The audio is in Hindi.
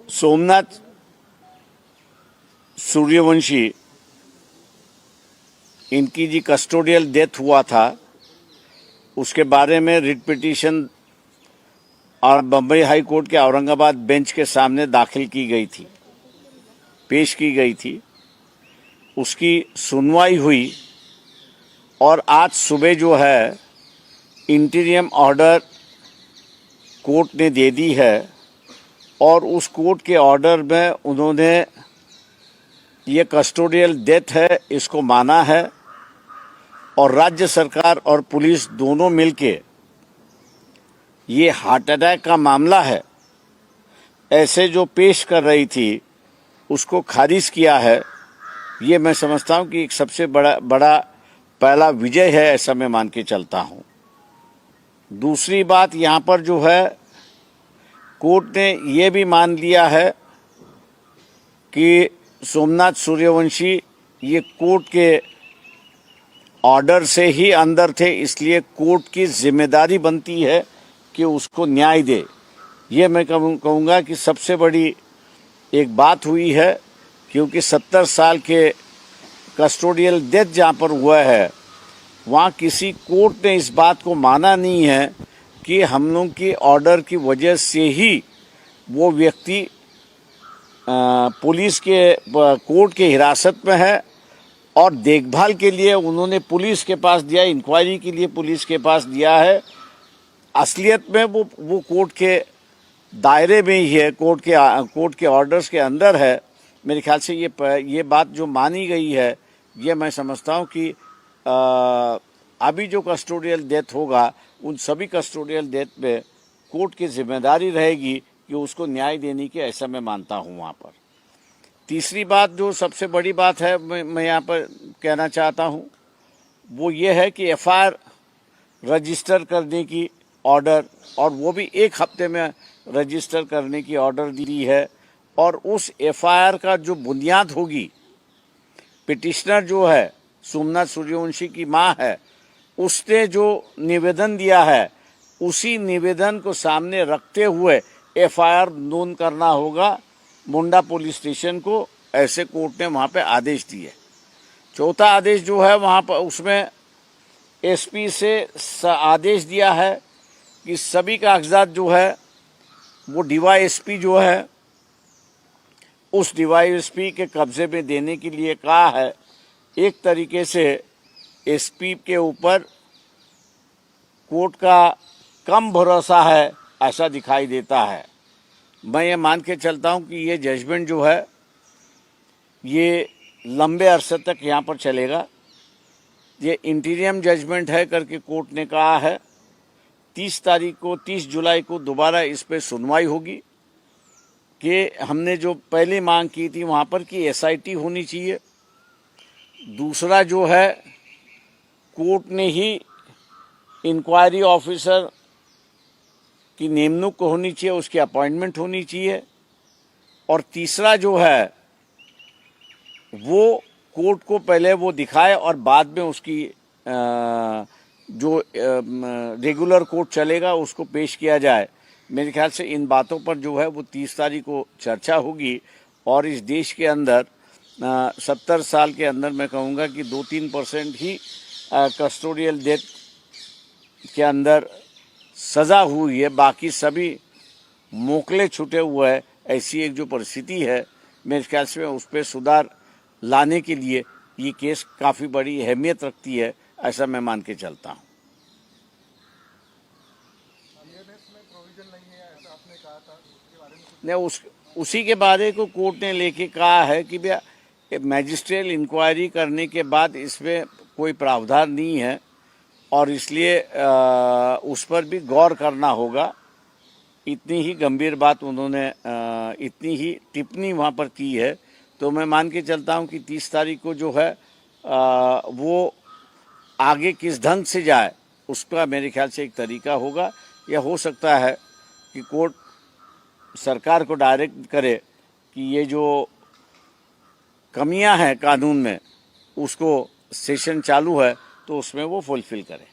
सोमनाथ सूर्यवंशी इनकी जी कस्टोडियल डेथ हुआ था, उसके बारे में रिट पिटीशन और बम्बई हाई कोर्ट के औरंगाबाद बेंच के सामने दाखिल की गई थी, पेश की गई थी। उसकी सुनवाई हुई और आज सुबह जो है इंटीरियम ऑर्डर कोर्ट ने दे दी है और उस कोर्ट के ऑर्डर में उन्होंने ये कस्टोडियल डेथ है इसको माना है और राज्य सरकार और पुलिस दोनों मिलके ये हार्ट अटैक का मामला है ऐसे जो पेश कर रही थी उसको खारिज किया है। ये मैं समझता हूँ कि एक सबसे बड़ा पहला विजय है, ऐसा मैं मान के चलता हूँ। दूसरी बात यहाँ पर जो है कोर्ट ने ये भी मान लिया है कि सोमनाथ सूर्यवंशी ये कोर्ट के ऑर्डर से ही अंदर थे, इसलिए कोर्ट की जिम्मेदारी बनती है कि उसको न्याय दे। ये मैं कहूँगा कि सबसे बड़ी एक बात हुई है, क्योंकि 70 साल के कस्टोडियल डेथ जहाँ पर हुआ है वहाँ किसी कोर्ट ने इस बात को माना नहीं है कि हम लोग की ऑर्डर की वजह से ही वो व्यक्ति पुलिस के कोर्ट के हिरासत में है और देखभाल के लिए उन्होंने पुलिस के पास दिया, इंक्वायरी के लिए पुलिस के पास दिया है। असलियत में वो कोर्ट के दायरे में ही है, कोर्ट के ऑर्डर्स के अंदर है। मेरे ख्याल से ये बात जो मानी गई है, ये मैं समझता हूँ कि अभी जो कस्टोडियल डेथ होगा उन सभी कस्टोडियल डेथ में कोर्ट की जिम्मेदारी रहेगी कि उसको न्याय देने की, ऐसा मैं मानता हूँ वहाँ पर। तीसरी बात जो सबसे बड़ी बात है मैं यहाँ पर कहना चाहता हूँ वो ये है कि एफआईआर रजिस्टर करने की ऑर्डर, और वो भी 1 हफ्ते में रजिस्टर करने की ऑर्डर दी है। और उस एफआईआर का जो बुनियाद होगी, पिटिशनर जो है सोमनाथ सूर्यवंशी की मां है, उसने जो निवेदन दिया है उसी निवेदन को सामने रखते हुए एफआईआर नोंद करना होगा मुंडा पुलिस स्टेशन को, ऐसे कोर्ट ने वहाँ पे आदेश दिए। चौथा आदेश जो है वहाँ पर उसमें एसपी से आदेश दिया है कि सभी कागजात जो है वो डीवाईएसपी जो है उस डीवाईएसपी के कब्जे में देने के लिए कहा है। एक तरीके से एसपी के ऊपर कोर्ट का कम भरोसा है ऐसा दिखाई देता है। मैं ये मान के चलता हूँ कि ये जजमेंट जो है ये लंबे अरसे तक यहाँ पर चलेगा। ये इंटीरियम जजमेंट है करके कोर्ट ने कहा है। 30 जुलाई को दोबारा इस पे सुनवाई होगी कि हमने जो पहले मांग की थी वहाँ पर कि एसआईटी होनी चाहिए। दूसरा जो है कोर्ट ने ही इंक्वायरी ऑफिसर की निमणूक होनी चाहिए, उसकी अपॉइंटमेंट होनी चाहिए। और तीसरा जो है वो कोर्ट को पहले वो दिखाए और बाद में उसकी जो रेगुलर कोर्ट चलेगा उसको पेश किया जाए। मेरे ख्याल से इन बातों पर जो है वो 30 तारीख को चर्चा होगी और इस देश के अंदर 70 साल के अंदर मैं कहूँगा कि 2-3% ही कस्टोडियल डेथ के अंदर सज़ा हुई है, बाकी सभी मोकले छूटे हुए हैं। ऐसी एक जो परिस्थिति है, मेरे ख्याल से उस पर सुधार लाने के लिए ये केस काफ़ी बड़ी अहमियत रखती है, ऐसा मैं मान के चलता हूँ। नहीं, उसी के बारे को कोर्ट ने लेके कहा है कि भैया मैजिस्ट्रियल इंक्वायरी करने के बाद इसमें कोई प्रावधान नहीं है और इसलिए उस पर भी गौर करना होगा। इतनी ही गंभीर बात उन्होंने इतनी ही टिप्पणी वहाँ पर की है। तो मैं मान के चलता हूँ कि 30 तारीख को जो है वो आगे किस ढंग से जाए उसका मेरे ख्याल से एक तरीका होगा। या हो सकता है कि कोर्ट सरकार को डायरेक्ट करे कि ये जो कमियां हैं कानून में उसको सेशन चालू है तो उसमें वो फुलफिल करे।